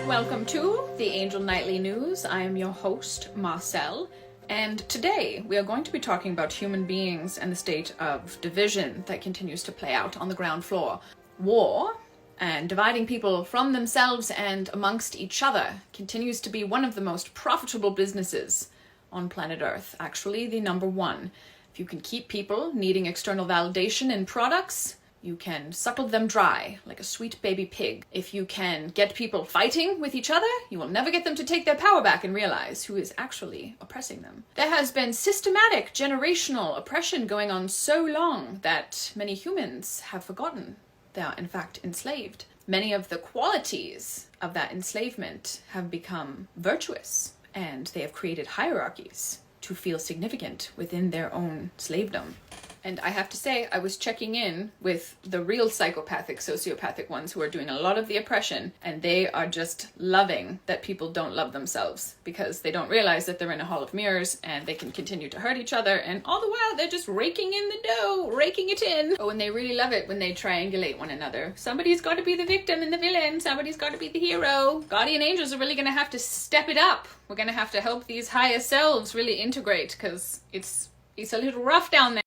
Welcome to the Angel Nightly News. I am your host, Marcel, and today we are going to be talking about human beings and the state of division that continues to play out on the ground floor. War and dividing people from themselves and amongst each other continues to be one of the most profitable businesses on planet Earth, actually the number one. If you can keep people needing external validation in products, you can suckle them dry like a sweet baby pig. If you can get people fighting with each other, you will never get them to take their power back and realize who is actually oppressing them. There has been systematic generational oppression going on so long that many humans have forgotten they are in fact enslaved. Many of the qualities of that enslavement have become virtuous, and they have created hierarchies to feel significant within their own slavedom. And I have to say, I was checking in with the real psychopathic, sociopathic ones who are doing a lot of the oppression, and they are just loving that people don't love themselves because they don't realize that they're in a hall of mirrors and they can continue to hurt each other, and all the while they're just raking in the dough, raking it in. Oh, and they really love it when they triangulate one another. Somebody's got to be the victim and the villain. Somebody's got to be the hero. Guardian angels are really going to have to step it up. We're going to have to help these higher selves really integrate because it's a little rough down there.